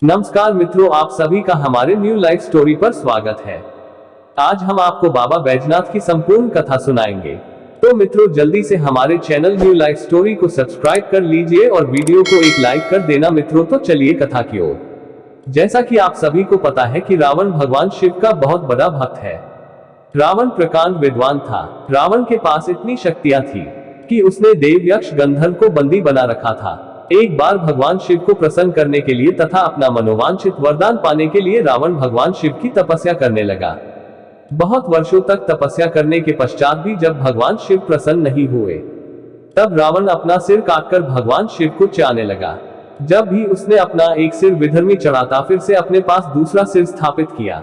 नमस्कार मित्रों, आप सभी का हमारे न्यू लाइफ स्टोरी पर स्वागत है। आज हम आपको बाबा बैजनाथ की संपूर्ण कथा सुनाएंगे। तो मित्रों, जल्दी से हमारे चैनल न्यू लाइफ स्टोरी को सब्सक्राइब कर लीजिए और वीडियो को एक लाइक कर देना मित्रों। तो चलिए कथा की ओर। जैसा कि आप सभी को पता है कि रावण भगवान शिव का बहुत बड़ा भक्त है। रावण प्रकांड विद्वान था। रावण के पास इतनी शक्तियां थी कि उसने देव यक्ष गंधर्व को बंदी बना रखा था। एक बार भगवान शिव को प्रसन्न करने के लिए तथा अपना मनोवांछित वरदान पाने के लिए रावण भगवान शिव की तपस्या करने लगा। बहुत वर्षों तक तपस्या करने के पश्चात भी जब भगवान शिव प्रसन्न नहीं हुए, तब रावण अपना सिर काटकर भगवान शिव को चाहने लगा। जब भी उसने अपना एक सिर विधर्मी चढ़ाता, फिर से अपने पास दूसरा सिर स्थापित किया।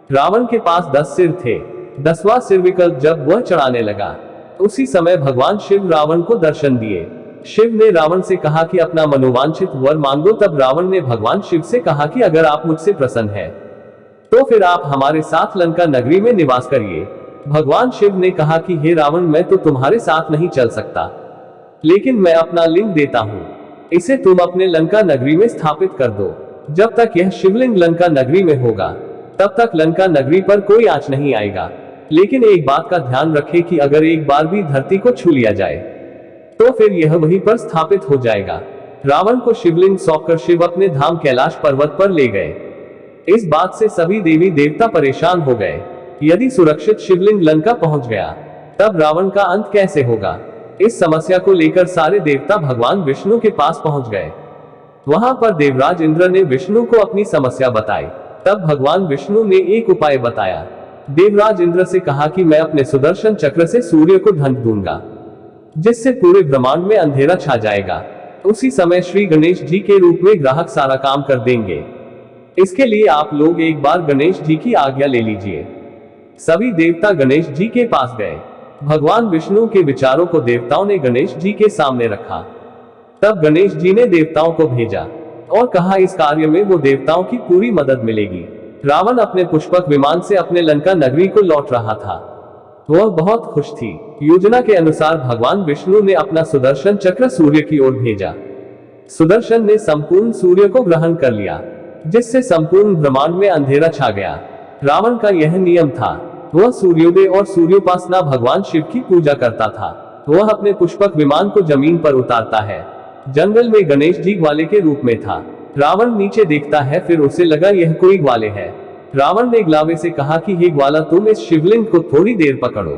रावण के पास 10 सिर थे। 10वां सिर विकल्प जब वह चढ़ाने लगा, उसी समय भगवान शिव रावण को दर्शन दिए। शिव ने रावण से कहा कि अपना मनोवांछित वर मांगो। तब रावण ने भगवान शिव से कहा कि अगर आप मुझसे प्रसन्न हैं, तो फिर आप हमारे साथ लंका नगरी में निवास करिए। भगवान शिव ने कहा कि हे रावण, मैं तो तुम्हारे साथ नहीं चल सकता, लेकिन मैं अपना लिंग देता हूँ। इसे तुम अपने लंका नगरी में स्थापित कर दो। जब तक यह शिवलिंग लंका नगरी में होगा, तब तक लंका नगरी पर कोई आंच नहीं आएगा। लेकिन एक बात का ध्यान रखें कि अगर एक बार भी धरती को छू लिया जाए, तो फिर यह वहीं पर स्थापित हो जाएगा। रावण को शिवलिंग सौंपकर शिव अपने धाम कैलाश पर्वत पर ले गए। इस बात से सभी देवी देवता परेशान हो गए। यदि सुरक्षित शिवलिंग लंका पहुंच गया, तब रावण का अंत कैसे होगा? इस समस्या को लेकर सारे देवता भगवान विष्णु के पास पहुंच गए। वहां पर देवराज इंद्र ने विष्णु को अपनी समस्या बताई। तब भगवान विष्णु ने एक उपाय बताया। देवराज इंद्र से कहा कि मैं अपने सुदर्शन चक्र से सूर्य को ढंक दूंगा, जिससे पूरे ब्रह्मांड में अंधेरा छा जाएगा। उसी समय श्री गणेश जी के रूप में ग्राहक सारा काम कर देंगे। इसके लिए आप लोग एक बार गणेश जी की आज्ञा ले लीजिए। सभी देवता गणेश जी के पास गए। भगवान विष्णु के विचारों को देवताओं ने गणेश जी के सामने रखा। तब गणेश जी ने देवताओं को भेजा और कहा इस कार्य में वो देवताओं की पूरी मदद मिलेगी। रावण अपने पुष्पक विमान से अपने लंका नगरी को लौट रहा था। वह बहुत खुश थी। योजना के अनुसार भगवान विष्णु ने अपना सुदर्शन चक्र सूर्य की ओर भेजा। सुदर्शन ने संपूर्ण सूर्य को ग्रहण कर लिया, जिससे संपूर्ण ब्रह्मांड में अंधेरा छा गया। रावण का यह नियम था। वह सूर्योदय और सूर्योपासना भगवान शिव की पूजा करता था। वह अपने पुष्पक विमान को जमीन पर उतारता है। जंगल में गणेश जी ग्वाले के रूप में था। रावण नीचे देखता है, फिर उसे लगा यह कोई ग्वाले है। रावण ने ग्लावे से कहा कि हे ग्वाला, तुम इस शिवलिंग को थोड़ी देर पकड़ो।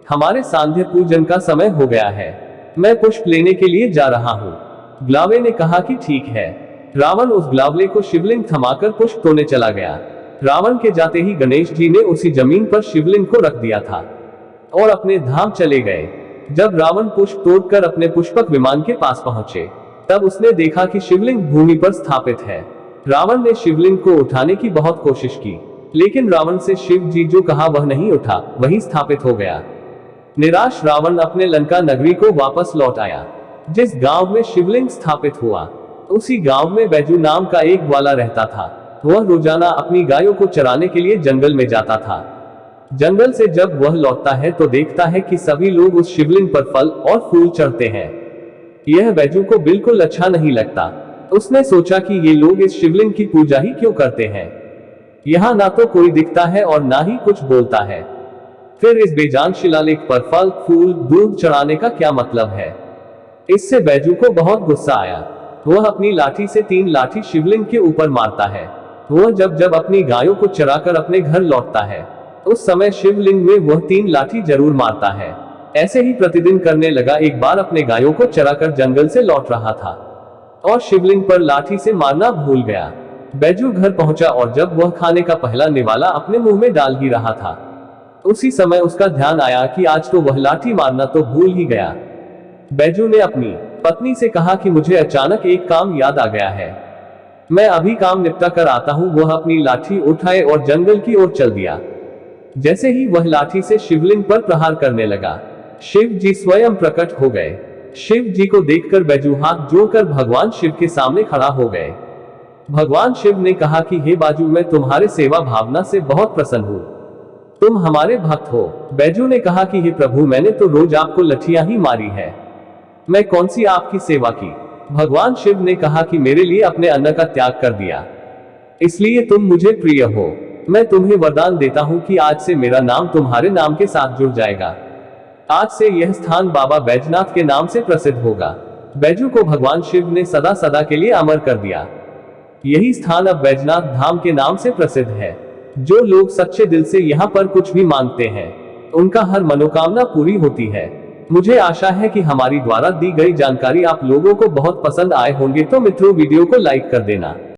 हमारे सांध्य पूजन का समय हो गया है। मैं पुष्प लेने के लिए जा रहा हूँ। ग्लावे ने कहा कि ठीक है। रावण उस ग्लावले को शिवलिंग थमाकर पुष्प तोड़ने चला गया। रावण के जाते ही गणेश जी ने उसी जमीन पर शिवलिंग को रख दिया था और अपने धाम चले गए। जब रावण पुष्प तोड़कर अपने पुष्पक विमान के पास पहुंचे, तब उसने देखा कि शिवलिंग भूमि पर स्थापित है। रावण ने शिवलिंग को उठाने की बहुत कोशिश की, लेकिन रावण से शिव जी जो कहा वह नहीं उठा, वही स्थापित हो गया। निराश रावण अपने लंका नगरी को वापस लौट आया। जिस गांव में शिवलिंग स्थापित हुआ, उसी गांव में बैजू नाम का एक ग्वाला रहता था। वह रोजाना अपनी गायों को चराने के लिए जंगल में जाता था। जंगल से जब वह लौटता है तो देखता है कि सभी लोग उस शिवलिंग पर फल और फूल चढ़ते हैं। यह बैजू को बिल्कुल अच्छा नहीं लगता। उसने सोचा कि ये लोग इस शिवलिंग की पूजा ही क्यों करते हैं। यहाँ ना तो कोई दिखता है और ना ही कुछ बोलता है। फिर इस बेजान शिलालेख पर फल फूल दूध चढ़ाने का क्या मतलब है? इससे बैजू को बहुत गुस्सा आया। वह अपनी लाठी से 3 लाठी शिवलिंग के ऊपर मारता है। वह जब जब अपनी गायों को चराकर अपने घर लौटता है, उस समय शिवलिंग में वह 3 लाठी जरूर मारता है। ऐसे ही प्रतिदिन करने लगा। एक बार अपने गायों को चराकर जंगल से लौट रहा था और शिवलिंग पर लाठी से मारना भूल गया। बैजू घर पहुंचा और जब वह खाने का पहला निवाला अपने मुंह में डाल ही रहा था, उसी समय उसका ध्यान आया कि आज तो वह लाठी मारना तो भूल ही गया। बैजू ने अपनी पत्नी से कहा कि मुझे अचानक एक काम याद आ गया है, मैं अभी काम निपटा कर आता हूँ। वह अपनी लाठी उठाए और जंगल की ओर चल दिया। जैसे ही वह लाठी से शिवलिंग पर प्रहार करने लगा, शिव जी स्वयं प्रकट हो गए। शिव जी को देखकर बैजू हाथ जोड़कर भगवान शिव के सामने खड़ा हो गए। भगवान शिव ने कहा कि हे बाजू, मैं तुम्हारे सेवा भावना से बहुत प्रसन्न हूँ। तुम हमारे भक्त हो। बैजू ने कहा कि हे प्रभु, मैंने तो रोज आपको लठियां ही मारी है, मैं कौन सी आपकी सेवा की। भगवान शिव ने कहा कि मेरे लिए अपने अन्न का त्याग कर दिया, इसलिए तुम मुझे प्रिय हो। मैं तुम्हें वरदान देता हूँ कि आज से मेरा नाम तुम्हारे नाम के साथ जुड़ जाएगा। आज से यह स्थान बाबा बैजनाथ के नाम से प्रसिद्ध होगा। बैजू को भगवान शिव ने सदा सदा के लिए अमर कर दिया। यही स्थान अब बैजनाथ धाम के नाम से प्रसिद्ध है। जो लोग सच्चे दिल से यहाँ पर कुछ भी मांगते हैं, उनका हर मनोकामना पूरी होती है। मुझे आशा है कि हमारी द्वारा दी गई जानकारी आप लोगों को बहुत पसंद आए होंगे। तो मित्रों, वीडियो को लाइक कर देना।